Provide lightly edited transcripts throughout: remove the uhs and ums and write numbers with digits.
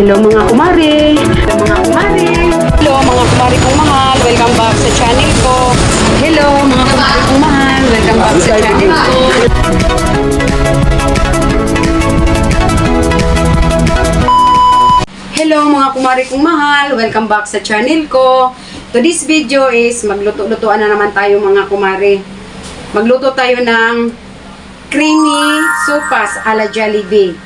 Hello mga kumare! Hello mga kumare! Hello mga kumare kong mahal! Welcome back sa channel ko! Hello mga kumare kong mahal! Welcome back sa channel ko! Hello mga kumare kong mahal! Welcome back sa channel ko! Today's video is magluto-lutuan na naman tayo mga kumare. Magluto tayo ng creamy sopas ala Jollibee.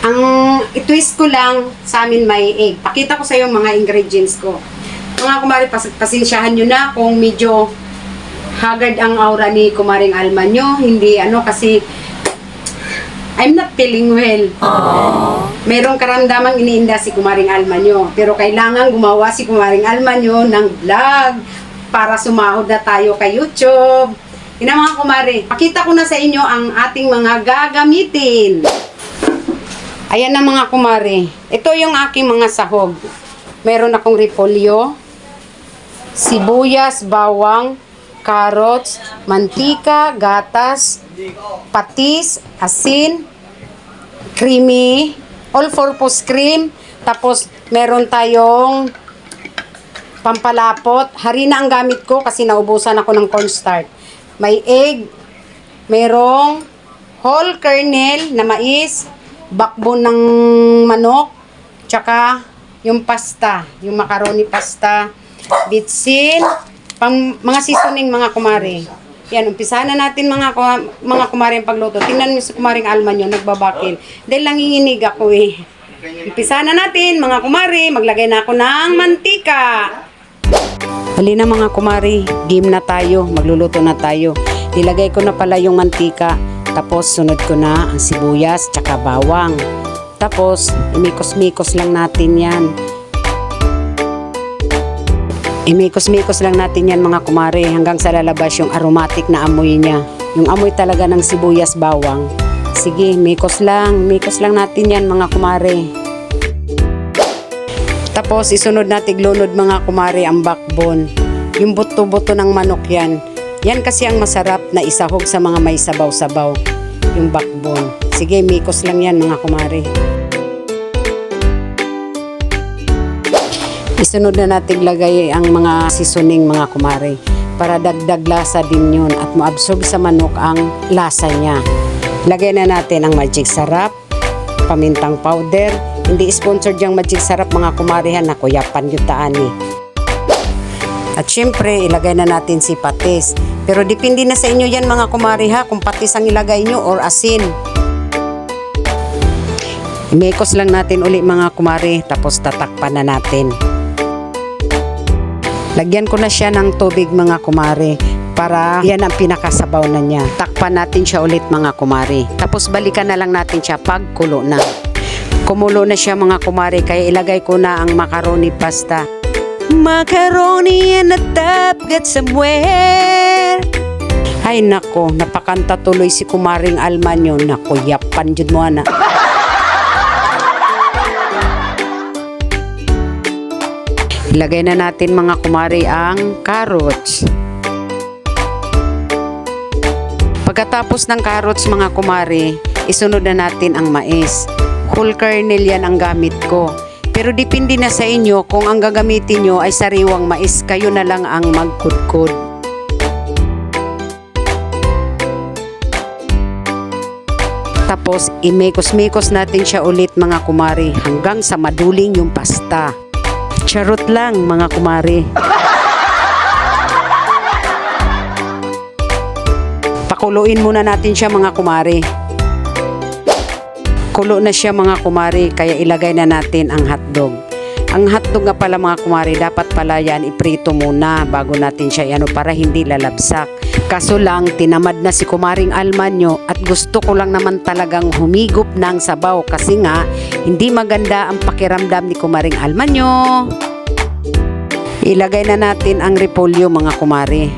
Ang i-twist ko lang sa amin may egg. Pakita ko sa iyo mga ingredients ko. Mga kumare, pasensyahan nyo na kung medyo haggard ang aura ni Kumaring Alma nyo. Hindi kasi I'm not feeling well. Merong karamdamang iniinda si Kumaring Alma nyo. Pero kailangan gumawa si Kumaring Alma nyo ng vlog para sumahod na tayo kay YouTube. Yun na mga kumare, pakita ko na sa inyo ang ating mga gagamitin. Ayan na mga kumare. Ito yung aking mga sahog. Meron akong repolyo, sibuyas, bawang, carrots, mantika, gatas, patis, asin, creamy, all-purpose cream. Tapos meron tayong pampalapot. Harina ang gamit ko kasi naubusan ako ng cornstarch. May egg, merong whole kernel na mais, backbone ng manok, tsaka yung pasta, yung macaroni pasta, bitsin, mga seasoning mga kumare. Yan, umpisahan na natin mga kumare ang pagluto. Tingnan niyo si Kumaring Alma nyo, nagbabakil. Dahil nanginginig ako eh. Umpisahan na natin mga kumare, maglagay na ako ng mantika. Halina mga kumare, game na tayo, magluluto na tayo. Nilagay ko na pala yung mantika. Tapos, sunod ko na ang sibuyas, tsaka bawang. Tapos, imikos-mikos lang natin yan. Imikos-mikos lang natin yan mga kumare hanggang sa lalabas yung aromatic na amoy niya. Yung amoy talaga ng sibuyas, bawang. Sige, mikos lang natin yan mga kumare. Tapos, isunod natin glunod mga kumare ang backbone. Yung buto-buto ng manok yan. Yan kasi ang masarap na isahog sa mga may sabaw-sabaw, yung backbone. Sige, mikos lang yan mga kumare. Isunod na natin lagay ang mga seasoning mga kumare para dagdag lasa din yun at maabsorb sa manok ang lasa niya. Lagay na natin ang magic sarap, pamintang powder. Hindi sponsored yung magic sarap mga kumare ha, nakuyapan yung taan eh. At syempre, ilagay na natin si patis. Pero depende na sa inyo yan mga kumare ha, kung patis ang ilagay nyo or asin. Imekos lang natin uli mga kumare, tapos tatakpan na natin. Lagyan ko na siya ng tubig mga kumare, para yan ang pinakasabaw na niya. Takpan natin siya ulit mga kumare. Tapos balikan na lang natin siya pag kulo na. Kumulo na siya mga kumare, kaya ilagay ko na ang macaroni pasta. Macaroni in a tub, get somewhere. Ay nako, napakanta tuloy si Kumaring Alma nyo. Nako, yapan jud mo na. Ilagay na natin mga kumare ang carrots. Pagkatapos ng carrots mga kumare, isunod na natin ang mais. Whole kernel yan ang gamit ko. Pero depende na sa inyo kung ang gagamitin nyo ay sariwang mais, kayo na lang ang magkudkod. Tapos, imekos-mekos natin siya ulit mga kumare hanggang sa maduling yung pasta. Charot lang mga kumare. Pakuluin muna natin siya mga kumare. Kulo na siya mga kumare, kaya ilagay na natin ang hotdog. Ang hotdog nga pala mga kumare, dapat pala yan iprito muna bago natin siya para hindi lalabsak. Kaso lang, tinamad na si Kumaring Alma nyo at gusto ko lang naman talagang humigop ng sabaw kasi nga hindi maganda ang pakiramdam ni Kumaring Alma nyo. Ilagay na natin ang repolyo mga kumare.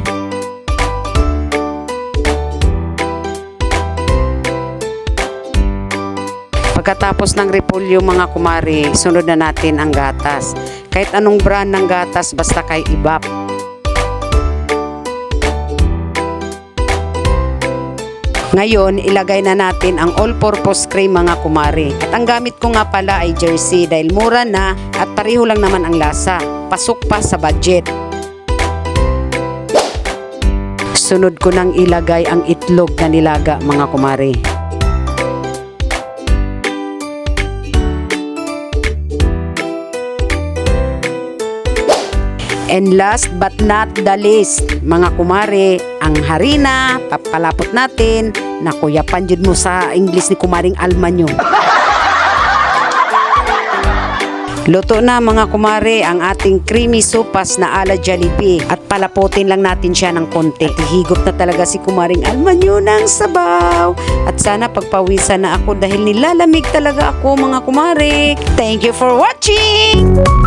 Pagkatapos ng repolyo mga kumare, sunod na natin ang gatas. Kahit anong brand ng gatas, basta kay IBAP. Ngayon, ilagay na natin ang all-purpose cream mga kumare. At ang gamit ko nga pala ay Jersey dahil mura na at pareho lang naman ang lasa. Pasok pa sa budget. Sunod ko nang ilagay ang itlog na nilaga mga kumare. And last but not the least, mga kumare, ang harina, papalapot natin, na kuya panjud mo sa English ni kumaring Alma nyo. Luto na mga kumare ang ating creamy sopas na ala Jollibee at palaputin lang natin siya ng konti. At higop na talaga si kumaring Alma nyo ng sabaw. At sana pagpawisan na ako dahil nilalamig talaga ako mga kumare. Thank you for watching!